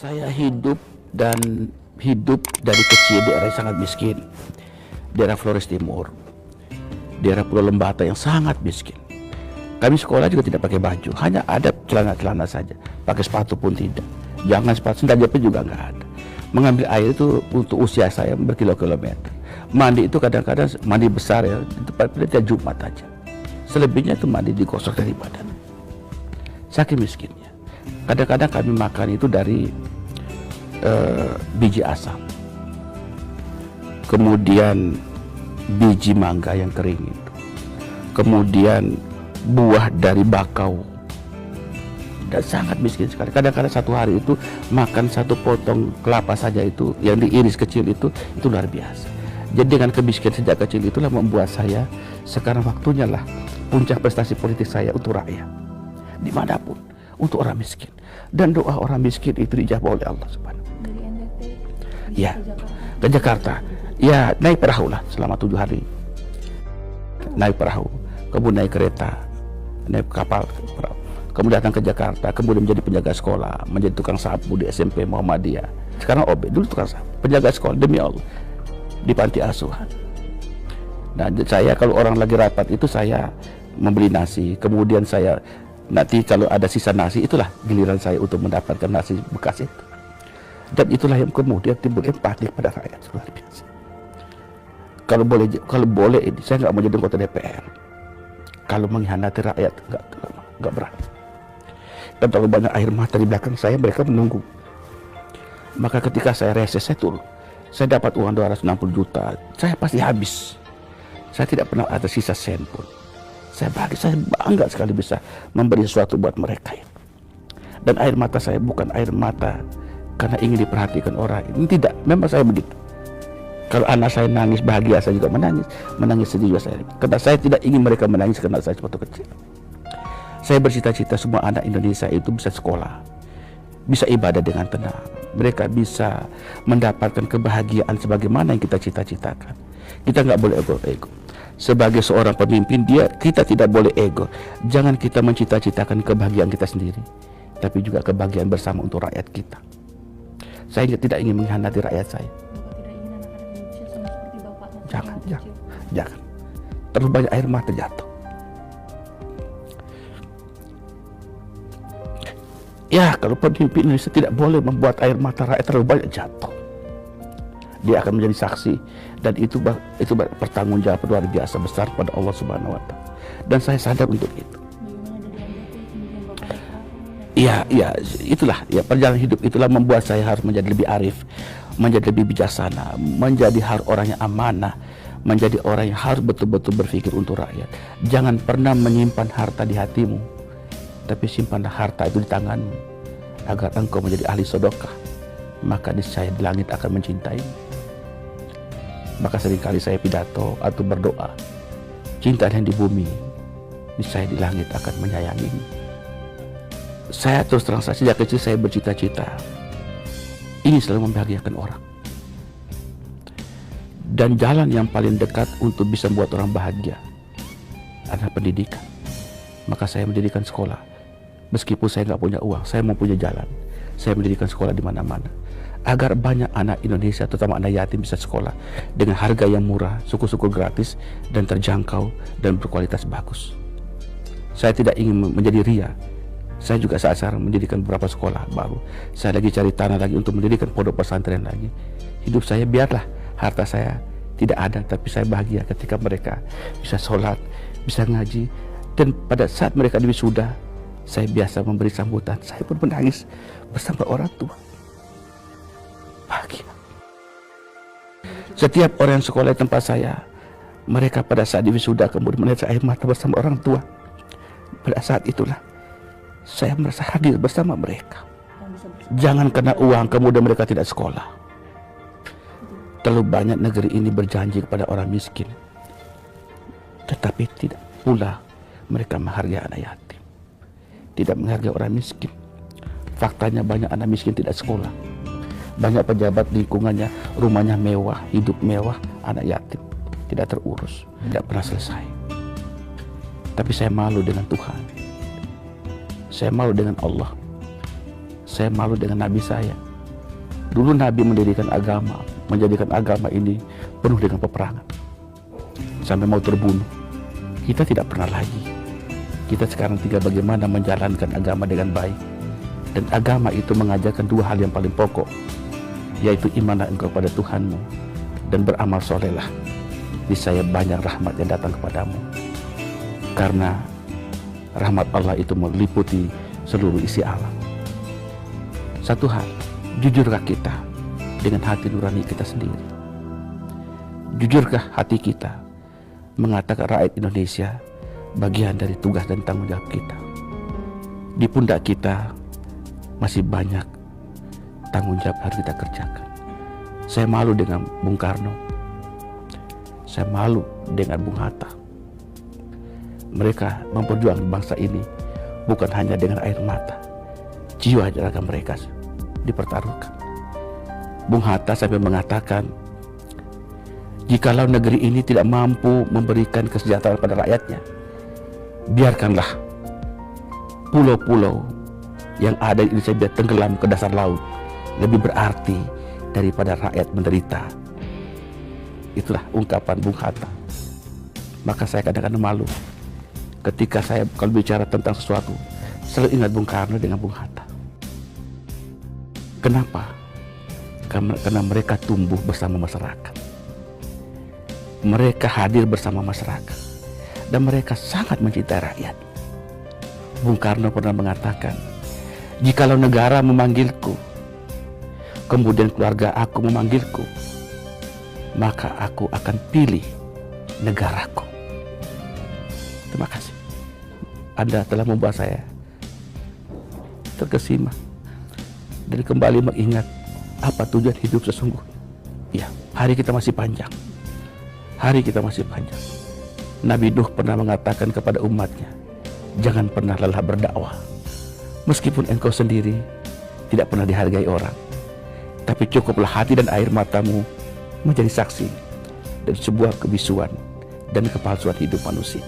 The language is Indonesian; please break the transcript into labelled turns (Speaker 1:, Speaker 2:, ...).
Speaker 1: Saya hidup dari kecil di daerah yang sangat miskin, daerah Flores Timur, daerah Pulau Lembata yang sangat miskin. Kami sekolah juga tidak pakai baju, hanya ada celana-celana saja, pakai sepatu pun tidak. Jangan sepatu, sandal jepit juga nggak ada. Mengambil air itu untuk usia saya berkilo-kilometer. Mandi itu kadang-kadang mandi besar ya, di tempat tiap Jumat aja. Selebihnya itu mandi digosok dari badan. Saking miskinnya. Kadang-kadang kami makan itu dari biji asam, kemudian biji mangga yang kering itu, kemudian buah dari bakau, dan sangat miskin sekali. Kadang-kadang satu hari itu makan satu potong kelapa saja itu yang diiris kecil itu luar biasa. Jadi dengan kemiskinan sejak kecil itulah membuat saya sekarang waktunya lah puncak prestasi politik saya untuk rakyat dimanapun, untuk orang miskin. Dan doa orang miskin itu dijawab oleh Allah Subhanahu. Ya, ke Jakarta. Ya, naik perahu lah selama 7 hari. Naik perahu, kemudian naik kereta, naik kapal, perahu. Kemudian datang ke Jakarta, kemudian menjadi penjaga sekolah, menjadi tukang sapu di SMP Muhammadiyah. Sekarang OB, dulu tukang sapu, penjaga sekolah demi Allah di panti asuhan. Nah, saya kalau orang lagi rapat itu saya membeli nasi, kemudian saya nanti kalau ada sisa nasi itulah giliran saya untuk mendapatkan nasi bekas itu. Dan itulah yang kemudian timbul empati pada rakyat luar biasa. Kalau boleh ini saya nggak mau jadi anggota DPR. Kalau mengkhianati rakyat nggak berani. Dan terlalu banyak air mata di belakang saya, mereka menunggu. Maka ketika saya reses, saya turun. Saya dapat uang 260 juta, saya pasti habis. Saya tidak pernah ada sisa sen pun. Saya bangga sekali bisa memberi sesuatu buat mereka. Dan air mata saya bukan air mata karena ingin diperhatikan orang. Ini tidak, memang saya begitu. Kalau anak saya nangis bahagia, saya juga menangis sedih juga saya. Karena saya tidak ingin mereka menangis karena saya waktu kecil. Saya bercita-cita semua anak Indonesia itu bisa sekolah, bisa ibadah dengan tenang. Mereka bisa mendapatkan kebahagiaan sebagaimana yang kita cita-citakan. Kita nggak boleh ego. Sebagai seorang pemimpin, kita tidak boleh ego. Jangan kita mencita-citakan kebahagiaan kita sendiri, tapi juga kebahagiaan bersama untuk rakyat kita. Saya tidak ingin mengkhianati rakyat saya. Jangan. Terlalu banyak air mata jatuh. Ya, kalau pemimpin Indonesia tidak boleh membuat air mata rakyat terlalu banyak jatuh. Dia akan menjadi saksi, dan itu pertanggungjawaban luar biasa besar pada Allah Subhanahu wa Ta'ala. Dan saya sadar untuk itu. Ya, itulah ya, perjalanan hidup itulah membuat saya harus menjadi lebih arif, menjadi lebih bijaksana, menjadi orang yang amanah, menjadi orang yang harus betul-betul berpikir untuk rakyat. Jangan pernah menyimpan harta di hatimu, tapi simpanlah harta itu di tanganmu, agar engkau menjadi ahli sedekah, maka niscaya di langit akan mencintaimu. Maka seringkali saya pidato atau berdoa, cinta yang di bumi, niscaya di langit akan menyayangimu. Saya terus terang saja, sejak kecil saya bercita-cita ini selalu membahagiakan orang. Dan jalan yang paling dekat untuk bisa membuat orang bahagia adalah pendidikan. Maka saya mendirikan sekolah. Meskipun saya nggak punya uang, saya mempunyai jalan. Saya mendirikan sekolah di mana-mana, agar banyak anak Indonesia, terutama anak yatim, bisa sekolah dengan harga yang murah, suku-suku gratis, dan terjangkau, dan berkualitas bagus. Saya tidak ingin menjadi ria. Saya juga saat sekarang mendirikan beberapa sekolah baru. Saya lagi cari tanah lagi untuk mendirikan pondok pesantren lagi. Hidup saya biarlah harta saya tidak ada, tapi saya bahagia ketika mereka bisa sholat, bisa ngaji. Dan pada saat mereka wisuda, saya biasa memberi sambutan. Saya pun menangis bersama orang tua. Bahagia. Setiap orang yang sekolah di tempat saya, mereka pada saat wisuda kemudian menetes air mata bersama orang tua. Pada saat itulah saya merasa hadir bersama mereka. Jangan karena uang kemudian mereka tidak sekolah. Terlalu banyak negeri ini berjanji kepada orang miskin, tetapi tidak pula mereka menghargai anak yatim, tidak menghargai orang miskin. Faktanya banyak anak miskin tidak sekolah. Banyak pejabat lingkungannya rumahnya mewah, hidup mewah, anak yatim tidak terurus, tidak pernah selesai. Tapi saya malu dengan Tuhan. Saya malu dengan Allah. Saya malu dengan Nabi saya. Dulu Nabi mendirikan agama, menjadikan agama ini penuh dengan peperangan, sampai mau terbunuh. Kita tidak pernah lagi. Kita sekarang tinggal bagaimana menjalankan agama dengan baik. Dan agama itu mengajarkan dua hal yang paling pokok, yaitu imanlah engkau pada Tuhanmu dan beramal solehlah, niscaya banyak rahmat yang datang kepadamu. Karena rahmat Allah itu meliputi seluruh isi alam. Satu hal, jujurkah kita dengan hati nurani kita sendiri? Jujurkah hati kita mengatakan rakyat Indonesia bagian dari tugas dan tanggung jawab kita? Di pundak kita masih banyak tanggung jawab harus kita kerjakan. Saya malu dengan Bung Karno, saya malu dengan Bung Hatta. Mereka memperjuangkan bangsa ini bukan hanya dengan air mata, jiwa raga mereka dipertaruhkan. Bung Hatta sampai mengatakan, jikalau negeri ini tidak mampu memberikan kesejahteraan pada rakyatnya, biarkanlah pulau-pulau yang ada di Indonesia biar tenggelam ke dasar laut, lebih berarti daripada rakyat menderita. Itulah ungkapan Bung Hatta. Maka saya kadang-kadang malu ketika saya kalau bicara tentang sesuatu selalu ingat Bung Karno dengan Bung Hatta. Kenapa? Karena mereka tumbuh bersama masyarakat, mereka hadir bersama masyarakat, dan mereka sangat mencintai rakyat. Bung Karno pernah mengatakan, jikalau negara memanggilku, kemudian keluarga aku memanggilku, maka aku akan pilih negaraku. Terima kasih. Anda telah membuat saya terkesima dan kembali mengingat apa tujuan hidup sesungguhnya. Ya, hari kita masih panjang. Hari kita masih panjang. Nabi Nuh pernah mengatakan kepada umatnya, jangan pernah lelah berdakwah. Meskipun engkau sendiri tidak pernah dihargai orang, tapi cukuplah hati dan air matamu menjadi saksi dari sebuah kebisuan dan kepalsuan hidup manusia.